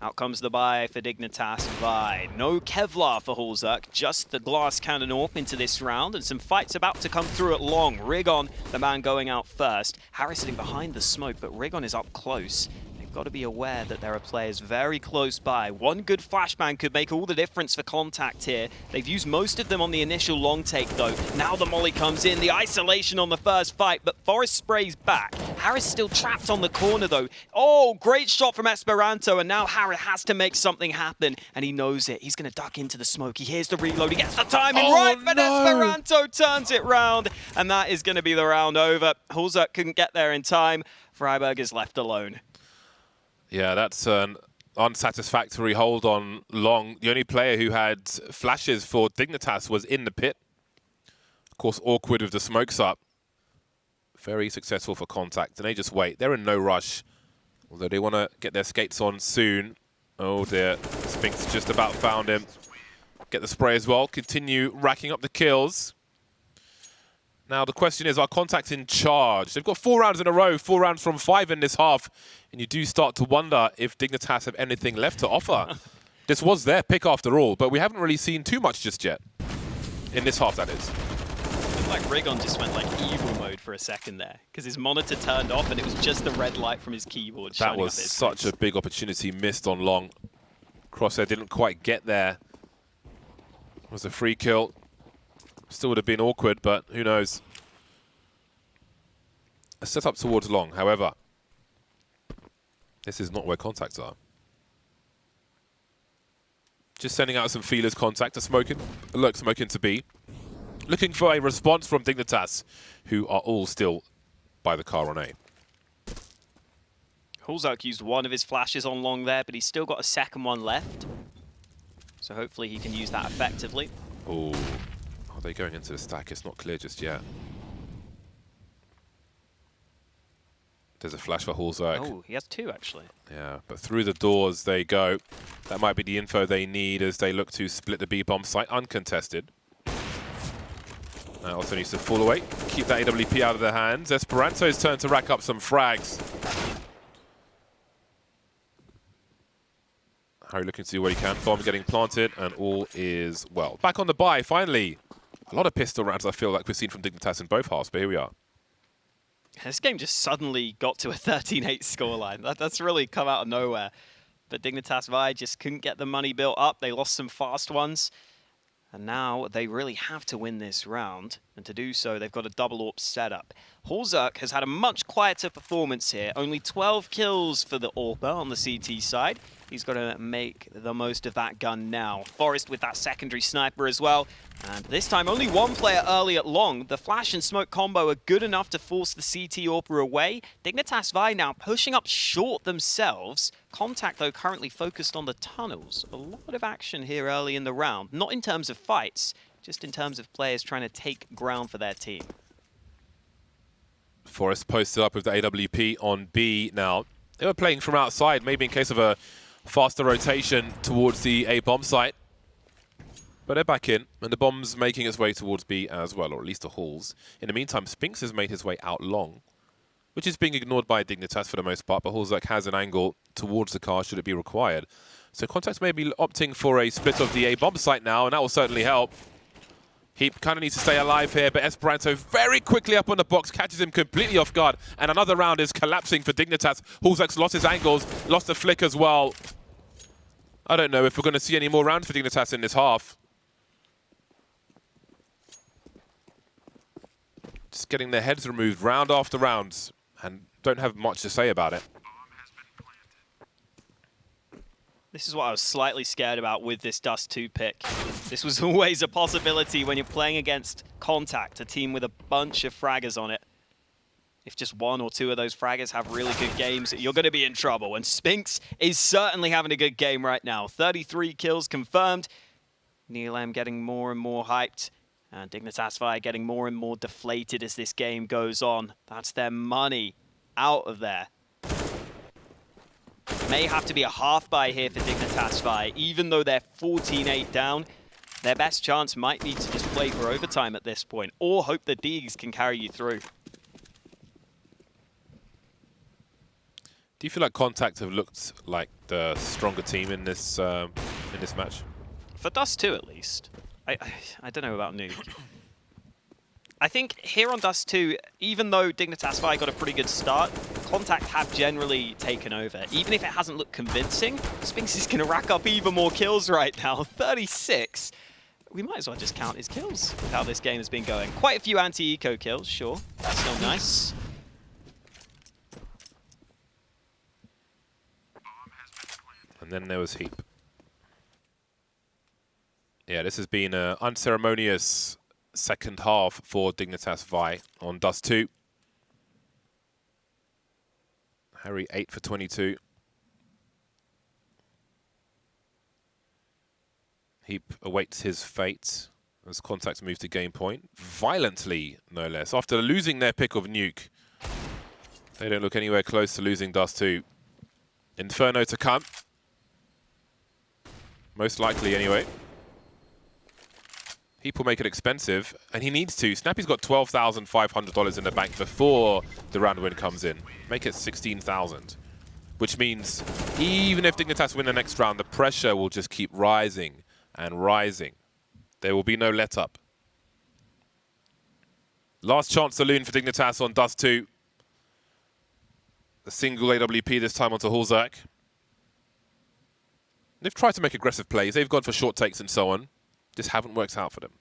Out comes the buy for Dignitas VIE. No Kevlar for Hulzuk, just the glass cannon AWP into this round, and some fights about to come through at long. Rigon, the man going out first. Harris sitting behind the smoke, but Rigon is up close. Got to be aware that there are players very close by. One good flashbang could make all the difference for c0ntact here. They've used most of them on the initial long take, though. Now the molly comes in, the isolation on the first fight, but Forest sprays back. Harris still trapped on the corner, though. Oh, great shot from Esperanto, and now Harris has to make something happen, and he knows it. He's going to duck into the smoke. He hears the reload. He gets the timing right, but Esperanto turns it round, and that is going to be the round over. Hulzuk couldn't get there in time. Freiburg is left alone. Yeah, that's an unsatisfactory hold on long. The only player who had flashes for Dignitas was in the pit. Of course, awkward with the smokes up. Very successful for c0ntact, and they just wait. They're in no rush, although they want to get their skates on soon. Oh dear, Spinx just about found him. Get the spray as well, continue racking up the kills. Now the question is, are c0ntact in charge? They've got 4 rounds in a row, 4 rounds from 5 in this half, and you do start to wonder if Dignitas have anything left to offer. This was their pick after all, but we haven't really seen too much just yet. In this half, that is. It looked like Rigon just went like evil mode for a second there, because his monitor turned off and it was just the red light from his keyboard. That was such a big opportunity missed on long. Crosshair didn't quite get there. It was a free kill. Still would have been awkward, but who knows. A set up towards long, however. This is not where c0ntact are. Just sending out some feelers, c0ntact to smoking. Look, smoking to B. looking for a response from Dignitas, who are all still by the car on A. Hulzak used one of his flashes on long there, but he's still got a second one left. So hopefully he can use that effectively. Oh, are they going into the stack? It's not clear just yet. There's a flash for Hulzak. Oh, he has two actually. Yeah, but through the doors they go. That might be the info they need as they look to split the B-bomb site uncontested. Also needs to fall away, keep that AWP out of their hands. Esperanto's turn to rack up some frags. Harry looking to see what he can. Bomb getting planted, and all is well. Back on the buy, finally. A lot of pistol rounds I feel like we've seen from Dignitas in both halves, but here we are. This game just suddenly got to a 13-8 scoreline. That's really come out of nowhere. But Dignitas VIE just couldn't get the money built up. They lost some fast ones. And now they really have to win this round. And to do so, they've got a double AWP setup. Hulzak has had a much quieter performance here. Only 12 kills for the AWPer on the CT side. He's got to make the most of that gun now. Forest with that secondary sniper as well. And this time, only one player early at long. The flash and smoke combo are good enough to force the CT AWPer away. Dignitas VIE now pushing up short themselves. c0ntact, though, currently focused on the tunnels. A lot of action here early in the round. Not in terms of fights, just in terms of players trying to take ground for their team. Forest posted up with the AWP on B now. They were playing from outside, maybe in case of a faster rotation towards the A bomb site. But they're back in, and the bomb's making its way towards B as well, or at least the halls. In the meantime, Spinks has made his way out long, which is being ignored by Dignitas for the most part, but Hulzak has an angle towards the car should it be required. So c0ntact may be opting for a split of the A bomb site now, and that will certainly help. Heath kind of needs to stay alive here, but Esperanto very quickly up on the box, catches him completely off guard, and another round is collapsing for Dignitas. Hulzak's lost his angles, lost the flick as well. I don't know if we're going to see any more rounds for Dignitas in this half. Just getting their heads removed round after round, and don't have much to say about it. This is what I was slightly scared about with this Dust 2 pick. This was always a possibility when you're playing against c0ntact, a team with a bunch of fraggers on it. If just one or two of those fraggers have really good games, you're going to be in trouble. And Spinks is certainly having a good game right now. 33 kills confirmed. Neelam getting more and more hyped. And Dignitas VIE getting more and more deflated as this game goes on. That's their money out of there. May have to be a half buy here for Dignitas VIE. Even though they're 14-8 down, their best chance might be to just play for overtime at this point, or hope the Deegs can carry you through. Do you feel like c0ntact have looked like the stronger team in this match? For Dust 2 at least. I don't know about Nuke. I think here on Dust 2, even though Dignitas VIE got a pretty good start, c0ntact have generally taken over. Even if it hasn't looked convincing, Spinks is going to rack up even more kills right now. 36. We might as well just count his kills with how this game has been going. Quite a few anti-eco kills, sure. That's still nice. And then there was Heath. Yeah, this has been an unceremonious second half for Dignitas VIE on Dust 2. Harry 8 for 22. Heath awaits his fate as c0ntact moves to game point. Violently, no less. After losing their pick of Nuke, they don't look anywhere close to losing Dust 2. Inferno to come. Most likely, anyway. Heath will make it expensive, and he needs to. Snappy's got $12,500 in the bank before the round win comes in. Make it $16,000, which means even if Dignitas win the next round, the pressure will just keep rising and rising. There will be no let-up. Last chance saloon for Dignitas on Dust 2. A single AWP this time onto Hulzak. They've tried to make aggressive plays. They've gone for short takes and so on. Just haven't worked out for them.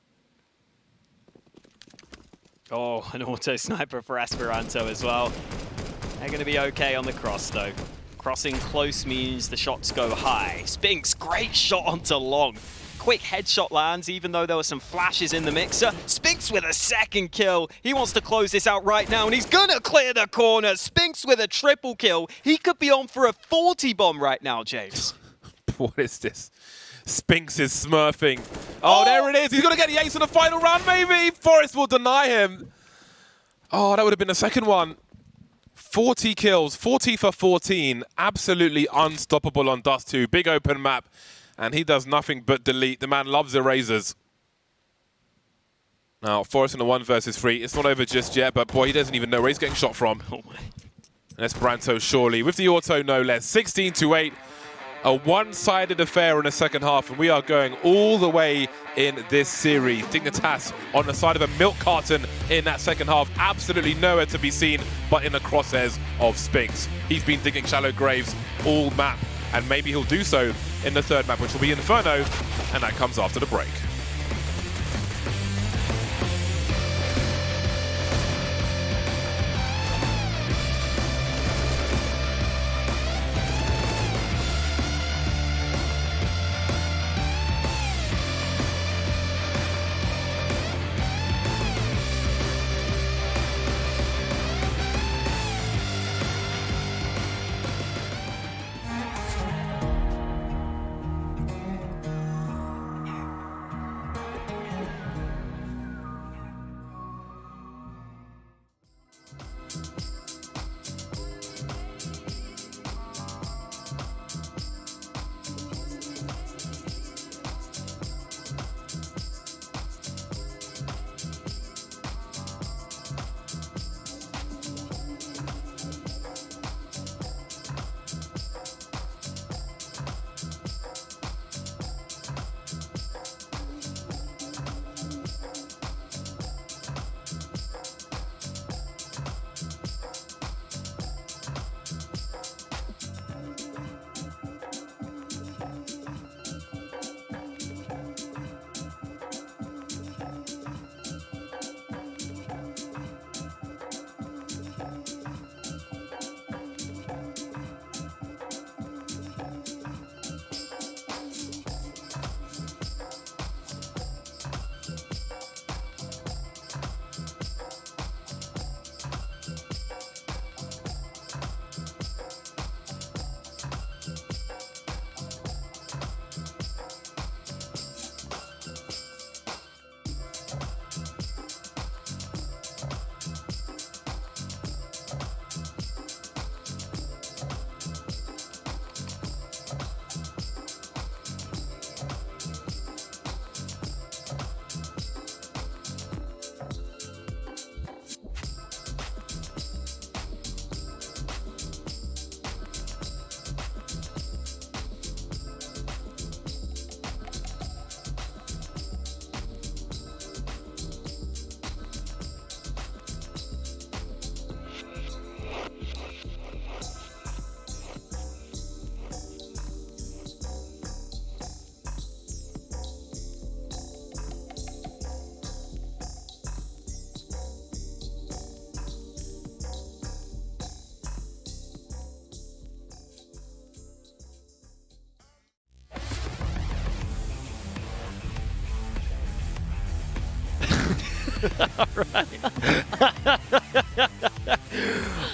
Oh, an auto sniper for Esperanto as well. They're going to be okay on the cross, though. Crossing close means the shots go high. Spinks, great shot onto long. Quick headshot lands, even though there were some flashes in the mixer. Spinks with a second kill. He wants to close this out right now, and he's gonna clear the corner. Spinks with a triple kill. He could be on for a 40 bomb right now, James. What is this? Spinks is smurfing. Oh, there it is. He's gonna get the ace in the final round, maybe. Forrest will deny him. Oh, that would have been the second one. 40 kills, 40 for 14. Absolutely unstoppable on Dust 2. Big open map. And he does nothing but delete. The man loves erasers. Now, Forrest in the 1 versus 3. It's not over just yet, but boy, he doesn't even know where he's getting shot from. Oh my. Esperanto surely, with the auto no less. 16-8. A one-sided affair in the second half, and we are going all the way in this series. Dignitas on the side of a milk carton in that second half. Absolutely nowhere to be seen but in the crosshairs of Spinks. He's been digging shallow graves all map, and maybe he'll do so in the third map, which will be Inferno, and that comes after the break.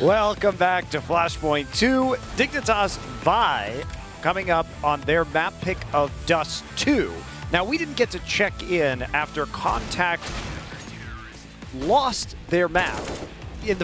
Welcome back to Flashpoint 2. Dignitas VIE coming up on their map pick of Dust 2. Now, we didn't get to check in after c0ntact lost their map in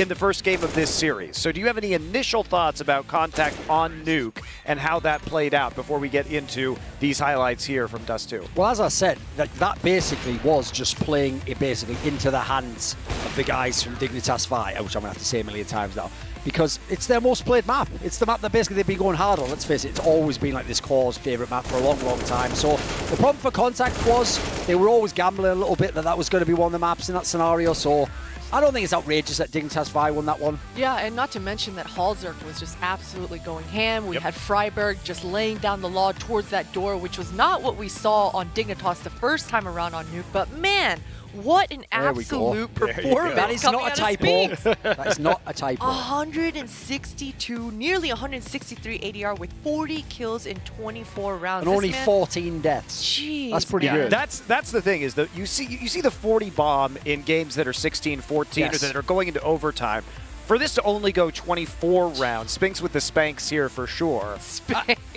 the first game of this series. So do you have any initial thoughts about c0ntact on Nuke and how that played out before we get into these highlights here from Dust 2? Well, as I said, that basically was just playing it basically into the hands of the guys from Dignitas VIE, which I'm going to have to say a million times now, because it's their most played map. It's the map that basically they've been going hard on. Let's face it, it's always been like this core's favourite map for a long, long time. So the problem for c0ntact was they were always gambling a little bit that was going to be one of the maps in that scenario. So I don't think it's outrageous that Dignitas VIE won that one. Yeah, and not to mention that Halzerk was just absolutely going ham. We had Freiberg just laying down the law towards that door, which was not what we saw on Dignitas the first time around on Nuke. But man, what an absolute performance. That is not a typo. That is not a typo. 162, nearly 163 ADR with 40 kills in 24 rounds. And only 14 deaths. Jeez. That's pretty good. That's the thing is that you see the 40 bomb in games that are 16-14 or that are going into overtime. For this to only go 24 rounds, Spinks with the spanks here for sure.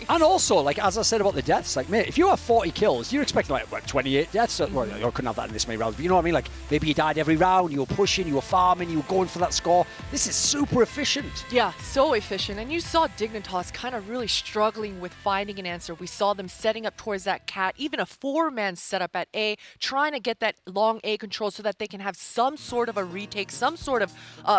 And also, like as I said about the deaths, like mate, if you have 40 kills, you're expecting like what 28 deaths. Well, you couldn't have that in this many rounds, but you know what I mean. Like maybe you died every round, you were pushing, you were farming, you were going for that score. This is super efficient. Yeah, so efficient. And you saw Dignitas kind of really struggling with finding an answer. We saw them setting up towards that cat, even a 4-man setup at A, trying to get that long A control so that they can have some sort of a retake, some sort of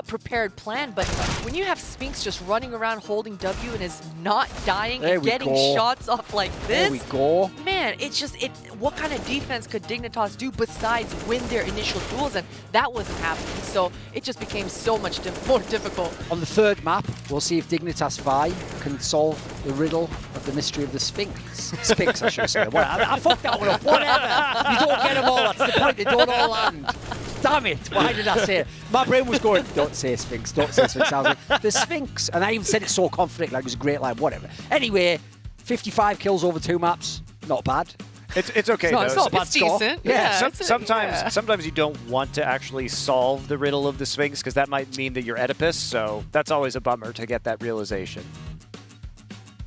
prepared plan. But when you have Spinks just running around holding W and is not dying and getting shots off like this, there we go. Man, it's just what kind of defense could Dignitas do besides win their initial duels? And that wasn't happening. So it just became so much more difficult. On the third map, we'll see if Dignitas VIE can solve the riddle of the mystery of the Sphinx. Sphinx, I should say. I fucked that one up. Whatever. You don't get them all. That's the point. They don't all land. Damn it. Why did I say it? My brain was going, don't say Sphinx, don't say Sphinx. I was like, the Sphinx. And I even said it so confident, like it was a great line, whatever. Anyway, 55 kills over 2 maps. Not bad. It's okay. It's not a bad score. Decent. Yeah. Sometimes you don't want to actually solve the riddle of the Sphinx because that might mean that you're Oedipus. So that's always a bummer to get that realization.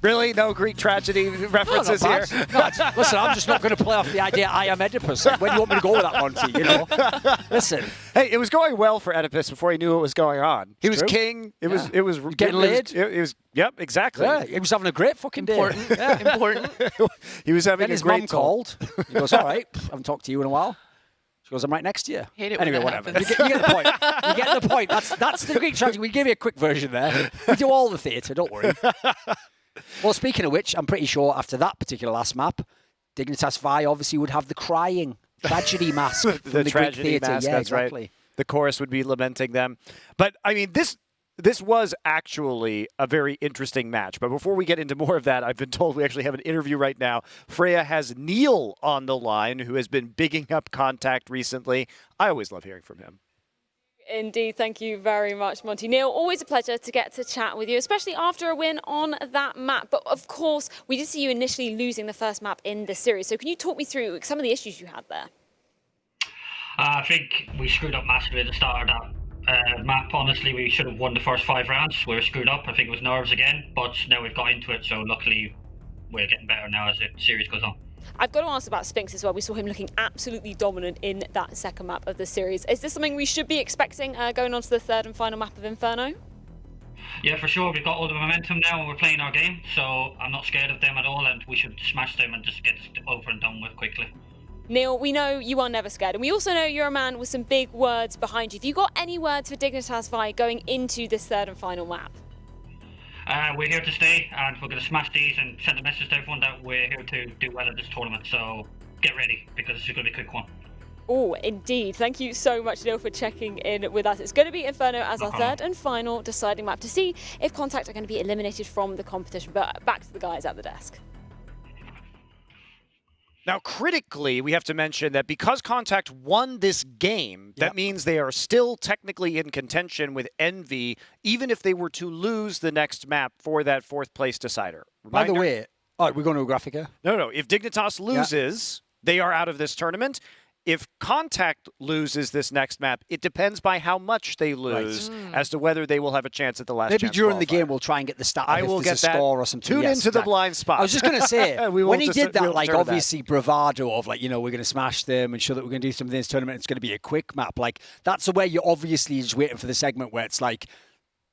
Really? No Greek tragedy references here? No, listen, I'm just not going to play off the idea I am Oedipus. Like, where do you want me to go with that, Monty? You know? Listen. Hey, it was going well for Oedipus before he knew what was going on. He was king. It was getting laid. It was yep, exactly. Yeah, he was having a great fucking day. Important. He was having then a his great mum called. He goes, all right, I haven't talked to you in a while. She goes, I'm right next to you. Hate it anyway, when that whatever. You get the point. You get the point. That's the Greek tragedy. We gave you a quick version there. We do all the theatre, don't worry. Well, speaking of which, I'm pretty sure after that particular last map, Dignitas VIE obviously would have the crying tragedy mask from the Greek theatre. Mask, yeah, that's exactly. Right. The chorus would be lamenting them. But, I mean, this was actually a very interesting match. But before we get into more of that, I've been told we actually have an interview right now. Freya has Neil on the line, who has been bigging up c0ntact recently. I always love hearing from him. Indeed, thank you very much, Monty. Neil, always a pleasure to get to chat with you, especially after a win on that map. But of course, we did see you initially losing the first map in the series. So can you talk me through some of the issues you had there? I think we screwed up massively at the start of that map. Honestly, we should have won the first 5 rounds. We were screwed up. I think it was nerves again, but now we've got into it. So luckily, we're getting better now as the series goes on. I've got to ask about Spinks as well. We saw him looking absolutely dominant in that second map of the series. Is this something we should be expecting going on to the third and final map of Inferno? Yeah, for sure. We've got all the momentum now and we're playing our game, so I'm not scared of them at all, and we should smash them and just get this over and done with quickly. Neil, we know you are never scared, and we also know you're a man with some big words behind you. Have you got any words for Dignitas VIE going into this third and final map? We're here to stay, and we're going to smash these and send a message to everyone that we're here to do well at this tournament. So get ready, because it's going to be a quick one. Oh, indeed. Thank you so much, Neil, for checking in with us. It's going to be Inferno as our third and final deciding map to see if c0ntact are going to be eliminated from the competition. But back to the guys at the desk. Now, critically, we have to mention that because c0ntact won this game, that means they are still technically in contention with Envy, even if they were to lose the next map for that 4th place decider. By the way, we're going to a Graphica? No. If Dignitas loses, they are out of this tournament. If c0ntact loses this next map, it depends by how much they lose as to whether they will have a chance at the last. Maybe during the game we'll try and get the stat. I will get that. Score or something. Tune into the blind spot. I was just going to say, when he did that, like obviously bravado of like, you know, we're going to smash them and show that we're going to do something in this tournament. It's going to be a quick map. Like that's the way you're obviously just waiting for the segment where it's like,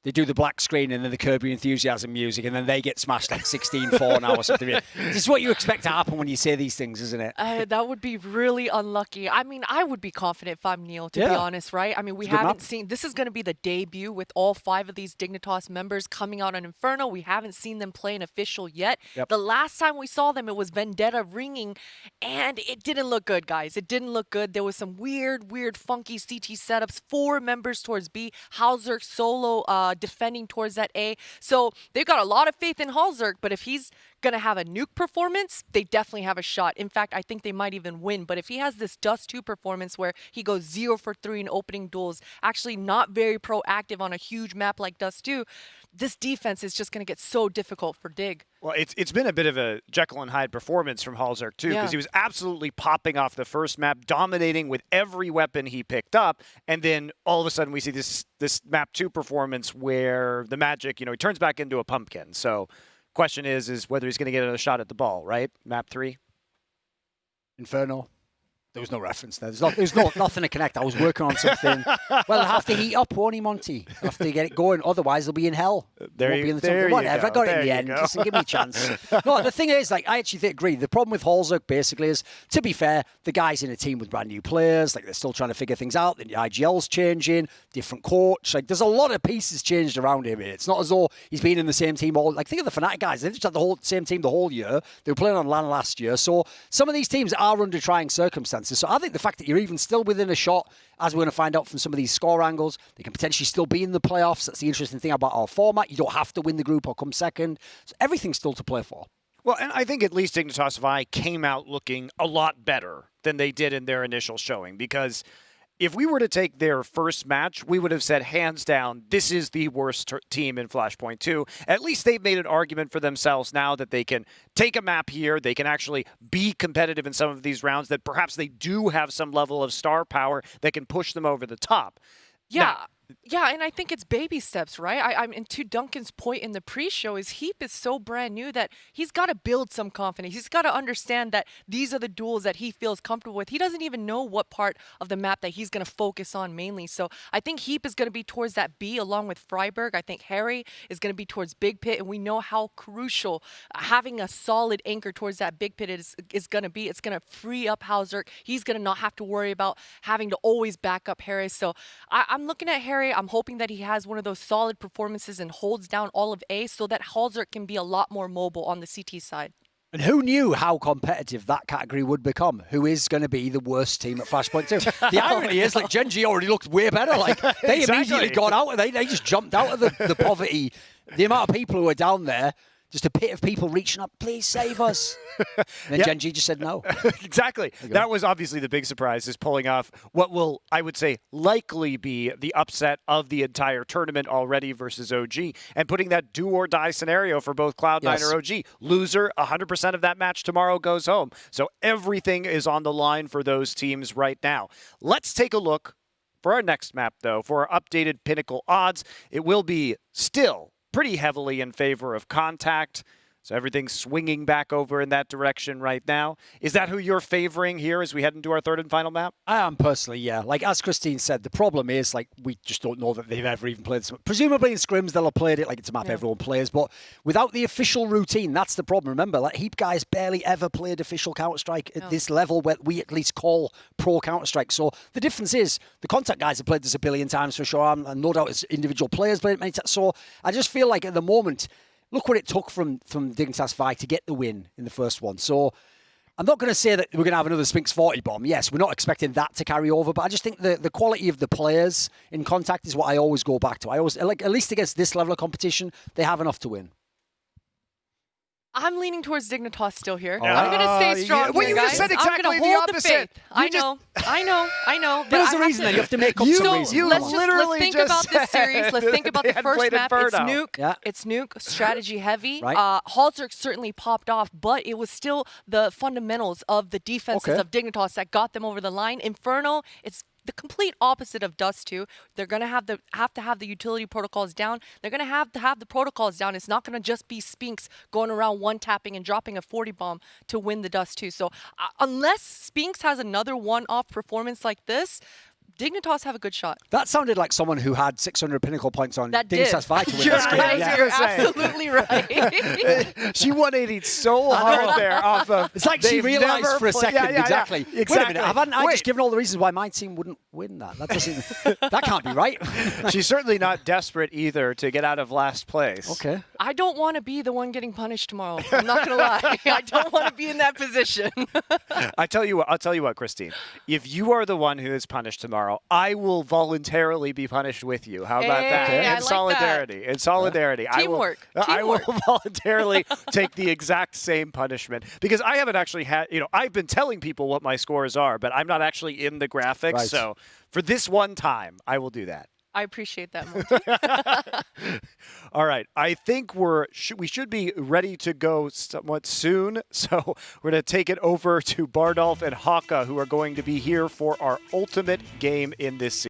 They do the black screen and then the Curb Your Enthusiasm music, and then they get smashed like 16-4 now or something. This is what you expect to happen when you say these things, isn't it? That would be really unlucky. I mean, I would be confident if I'm Neil, to be honest, right? I mean, we haven't seen... This is going to be the debut with all 5 of these Dignitas members coming out on Inferno. We haven't seen them play an official yet. The last time we saw them, it was Vendetta ringing, and it didn't look good, guys. It didn't look good. There was some weird, funky CT setups. 4 members towards B. Halzerk solo defending towards that A. So they've got a lot of faith in Halzerk, but if he's going to have a nuke performance, they definitely have a shot. In fact, I think they might even win. But if he has this Dust 2 performance where he goes 0 for 3 in opening duels, actually not very proactive on a huge map like Dust 2, this defense is just going to get so difficult for Dig. Well, it's been a bit of a Jekyll and Hyde performance from Halzerk, too, because he was absolutely popping off the first map, dominating with every weapon he picked up, and then all of a sudden we see this map 2 performance where the magic, he turns back into a pumpkin. So question is whether he's going to get a shot at the ball, right? Map 3? Inferno. There was no reference there. There's nothing to connect. I was working on something. Well, I'll have to heat up, won't he, Monty? I'll have to get it going. Otherwise, they'll be in hell. Whatever. I got it in the end. Just give me a chance. No, the thing is, I actually agree. The problem with Halzerk basically is, to be fair, the guy's in a team with brand new players. They're still trying to figure things out. The IGL's changing, different coach. There's a lot of pieces changed around him. It's not as though he's been in the same team all. Think of the Fnatic guys. They've just had the same team the whole year. They were playing on LAN last year. So some of these teams are under trying circumstances. So I think the fact that you're even still within a shot, as we're going to find out from some of these score angles, they can potentially still be in the playoffs. That's the interesting thing about our format. You don't have to win the group or come second. So everything's still to play for. Well, and I think at least Dignitas VIE came out looking a lot better than they did in their initial showing, because if we were to take their first match, we would have said, hands down, this is the worst team in Flashpoint 2. At least they've made an argument for themselves now that they can take a map here, they can actually be competitive in some of these rounds, that perhaps they do have some level of star power that can push them over the top. Yeah. Yeah, and I think it's baby steps, right? And to Duncan's point in the pre-show is Heath is so brand new that he's got to build some confidence. He's got to understand that these are the duels that he feels comfortable with. He doesn't even know what part of the map that he's going to focus on mainly. So I think Heath is going to be towards that B along with Freiburg. I think Harry is going to be towards Big Pit, and we know how crucial having a solid anchor towards that Big Pit is going to be. It's going to free up Halzerk. He's going to not have to worry about having to always back up Harry. So I'm looking at Harry. I'm hoping that he has one of those solid performances and holds down all of A so that Halzerk can be a lot more mobile on the CT side. And who knew how competitive that category would become? Who is going to be the worst team at Flashpoint 2? The irony is, Gen G already looked way better. They immediately got out. They just jumped out of the poverty. The amount of people who were down there, just a pit of people reaching up, please save us. And then Gen G just said no. Exactly. That was obviously the big surprise, is pulling off what will, I would say, likely be the upset of the entire tournament already versus OG, and putting that do-or-die scenario for both Cloud9 or OG. Loser, 100% of that match tomorrow goes home. So everything is on the line for those teams right now. Let's take a look for our next map, though, for our updated Pinnacle odds. It will be still pretty heavily in favor of c0ntact. So everything's swinging back over in that direction right now. Is that who you're favoring here as we head into our third and final map? I am personally, yeah. As Christine said, the problem is, we just don't know that they've ever even played this. Presumably in scrims, they'll have played it it's a map everyone plays. But without the official routine, that's the problem. Remember, Heap guys barely ever played official Counter-Strike at this level where we at least call pro Counter-Strike. So the difference is the c0ntact guys have played this a billion times for sure. And no doubt it's individual players played it many times. So I just feel like at the moment, look what it took from Dignitas VIE to get the win in the first one. So I'm not going to say that we're going to have another Spinks 40 bomb. Yes, we're not expecting that to carry over, but I just think the quality of the players in c0ntact is what I always go back to. I always, at least against this level of competition, they have enough to win. I'm leaning towards Dignitas still here. I'm going to stay strong Well, here, you guys. just said I'm exactly going to the hold opposite. the faith. I know. But There's I a have reason to- that you have to make up some reason. Let's think about this series. Let's think about the first map. It's Inferno. nuke. Yeah. It's nuke. Strategy heavy. Right. Halzerk certainly popped off, but it was still the fundamentals of the defenses of Dignitas that got them over the line. Inferno, it's the complete opposite of Dust 2. They're going to have to have the utility protocols down. They're going to have the protocols down. It's not going to just be Spinks going around one-tapping and dropping a 40 bomb to win the Dust 2. So unless Spinks has another one-off performance like this, Dignitas have a good shot. That sounded like someone who had 600 pinnacle points on That did. Dignitas VIE to win You're this game. right. Yeah. You're Say. absolutely right. She 180'd so hard there off of. It's like she they've realised never for a played- second, yeah, exactly. Yeah. Wait a minute, haven't I just given all the reasons why my team wouldn't win that? That doesn't. That can't be right. She's certainly not desperate either to get out of last place. Okay. I don't want to be the one getting punished tomorrow. I'm not going to lie. I don't want to be in that position. I'll tell you what, Christine. If you are the one who is punished tomorrow, I will voluntarily be punished with you. How about that? Hey, I In like solidarity. In solidarity. Teamwork. I will voluntarily take the exact same punishment because I haven't actually had, I've been telling people what my scores are, but I'm not actually in the graphics. Right. So for this one time, I will do that. I appreciate that, Monty. All right. I think we should be ready to go somewhat soon. So we're going to take it over to Bardolph and Haka, who are going to be here for our ultimate game in this series.